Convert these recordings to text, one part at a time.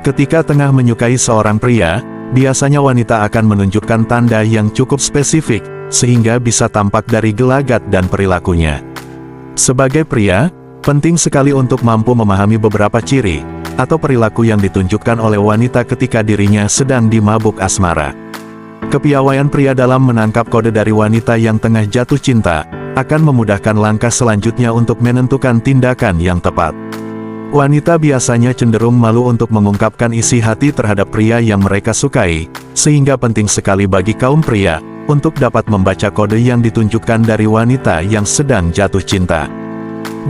Ketika tengah menyukai seorang pria, biasanya wanita akan menunjukkan tanda yang cukup spesifik, sehingga bisa tampak dari gelagat dan perilakunya. Sebagai pria, penting sekali untuk mampu memahami beberapa ciri, atau perilaku yang ditunjukkan oleh wanita ketika dirinya sedang dimabuk asmara. Kepiawaian pria dalam menangkap kode dari wanita yang tengah jatuh cinta, akan memudahkan langkah selanjutnya untuk menentukan tindakan yang tepat. Wanita biasanya cenderung malu untuk mengungkapkan isi hati terhadap pria yang mereka sukai, sehingga penting sekali bagi kaum pria, untuk dapat membaca kode yang ditunjukkan dari wanita yang sedang jatuh cinta.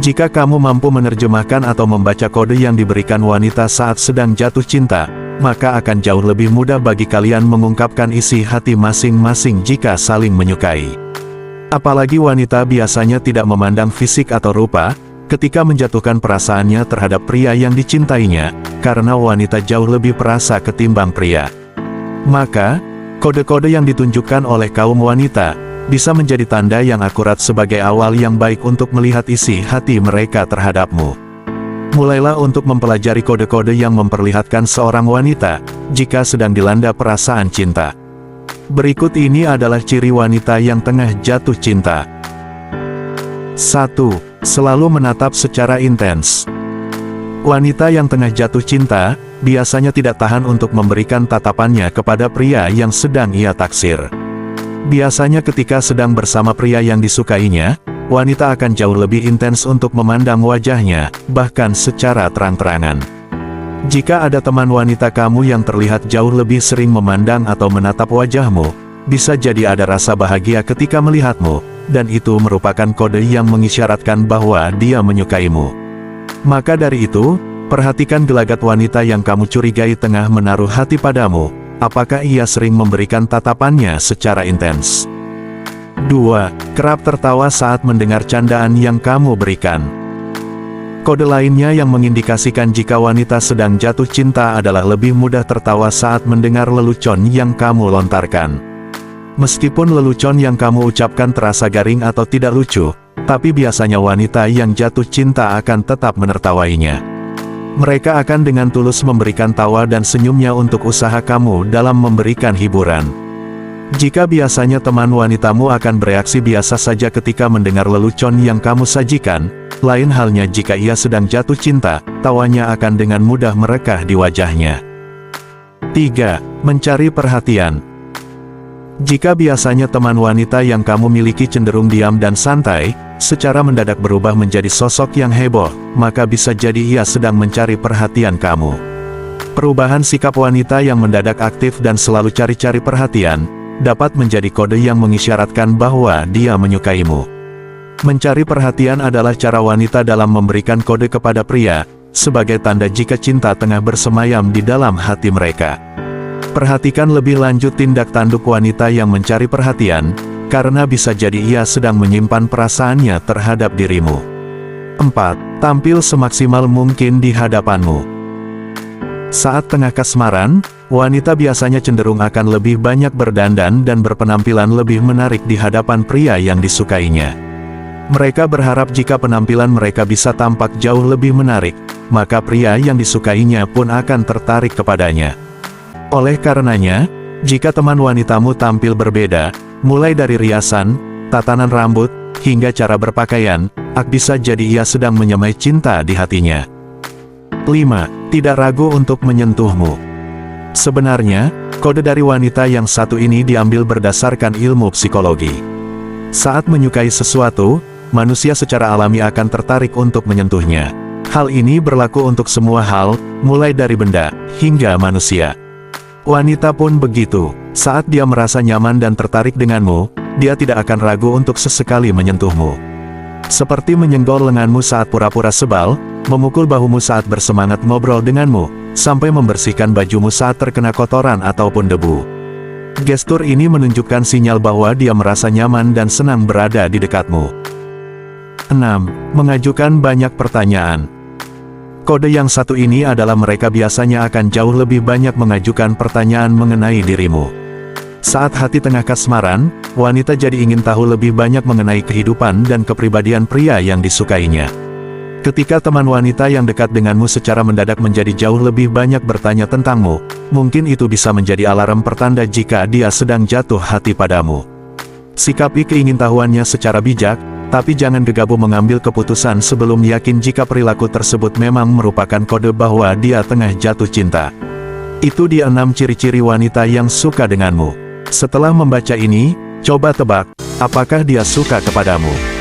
Jika kamu mampu menerjemahkan atau membaca kode yang diberikan wanita saat sedang jatuh cinta, maka akan jauh lebih mudah bagi kalian mengungkapkan isi hati masing-masing jika saling menyukai. Apalagi wanita biasanya tidak memandang fisik atau rupa, ketika menjatuhkan perasaannya terhadap pria yang dicintainya, karena wanita jauh lebih perasa ketimbang pria. Maka, kode-kode yang ditunjukkan oleh kaum wanita, bisa menjadi tanda yang akurat sebagai awal yang baik untuk melihat isi hati mereka terhadapmu. Mulailah untuk mempelajari kode-kode yang memperlihatkan seorang wanita, jika sedang dilanda perasaan cinta. Berikut ini adalah ciri wanita yang tengah jatuh cinta. 1. Selalu menatap secara intens. Wanita yang tengah jatuh cinta, biasanya tidak tahan untuk memberikan tatapannya kepada pria yang sedang ia taksir. Biasanya ketika sedang bersama pria yang disukainya, wanita akan jauh lebih intens untuk memandang wajahnya, bahkan secara terang-terangan. Jika ada teman wanita kamu yang terlihat jauh lebih sering memandang atau menatap wajahmu, bisa jadi ada rasa bahagia ketika melihatmu, dan itu merupakan kode yang mengisyaratkan bahwa dia menyukaimu. Maka dari itu, perhatikan gelagat wanita yang kamu curigai tengah menaruh hati padamu, apakah ia sering memberikan tatapannya secara intens. 2. Kerap tertawa saat mendengar candaan yang kamu berikan. Kode lainnya yang mengindikasikan jika wanita sedang jatuh cinta adalah lebih mudah tertawa saat mendengar lelucon yang kamu lontarkan. Meskipun lelucon yang kamu ucapkan terasa garing atau tidak lucu, tapi biasanya wanita yang jatuh cinta akan tetap menertawainya. Mereka akan dengan tulus memberikan tawa dan senyumnya untuk usaha kamu dalam memberikan hiburan. Jika biasanya teman wanitamu akan bereaksi biasa saja ketika mendengar lelucon yang kamu sajikan, lain halnya jika ia sedang jatuh cinta, tawanya akan dengan mudah merekah di wajahnya. 3. Mencari perhatian. Jika biasanya teman wanita yang kamu miliki cenderung diam dan santai, secara mendadak berubah menjadi sosok yang heboh, maka bisa jadi ia sedang mencari perhatian kamu. Perubahan sikap wanita yang mendadak aktif dan selalu cari-cari perhatian, dapat menjadi kode yang mengisyaratkan bahwa dia menyukaimu. Mencari perhatian adalah cara wanita dalam memberikan kode kepada pria, sebagai tanda jika cinta tengah bersemayam di dalam hati mereka. Perhatikan lebih lanjut tindak tanduk wanita yang mencari perhatian, karena bisa jadi ia sedang menyimpan perasaannya terhadap dirimu. 4. Tampil semaksimal mungkin di hadapanmu. Saat tengah kasmaran, wanita biasanya cenderung akan lebih banyak berdandan dan berpenampilan lebih menarik di hadapan pria yang disukainya. Mereka berharap jika penampilan mereka bisa tampak jauh lebih menarik, maka pria yang disukainya pun akan tertarik kepadanya. Oleh karenanya, jika teman wanitamu tampil berbeda, mulai dari riasan, tatanan rambut, hingga cara berpakaian, bisa jadi ia sedang menyemai cinta di hatinya. 5. Tidak ragu untuk menyentuhmu. Sebenarnya, kode dari wanita yang satu ini diambil berdasarkan ilmu psikologi. Saat menyukai sesuatu, manusia secara alami akan tertarik untuk menyentuhnya. Hal ini berlaku untuk semua hal, mulai dari benda, hingga manusia. Wanita pun begitu, saat dia merasa nyaman dan tertarik denganmu, dia tidak akan ragu untuk sesekali menyentuhmu. Seperti menyenggol lenganmu saat pura-pura sebal, memukul bahumu saat bersemangat ngobrol denganmu, sampai membersihkan bajumu saat terkena kotoran ataupun debu. Gestur ini menunjukkan sinyal bahwa dia merasa nyaman dan senang berada di dekatmu. 6. Mengajukan banyak pertanyaan. Kode yang satu ini adalah mereka biasanya akan jauh lebih banyak mengajukan pertanyaan mengenai dirimu. Saat hati tengah kasmaran, wanita jadi ingin tahu lebih banyak mengenai kehidupan dan kepribadian pria yang disukainya. Ketika teman wanita yang dekat denganmu secara mendadak menjadi jauh lebih banyak bertanya tentangmu, mungkin itu bisa menjadi alarm pertanda jika dia sedang jatuh hati padamu. Sikapi keingintahuannya secara bijak, tapi jangan gegabah mengambil keputusan sebelum yakin jika perilaku tersebut memang merupakan kode bahwa dia tengah jatuh cinta. Itu dia 6 ciri-ciri wanita yang suka denganmu. Setelah membaca ini, coba tebak, apakah dia suka kepadamu?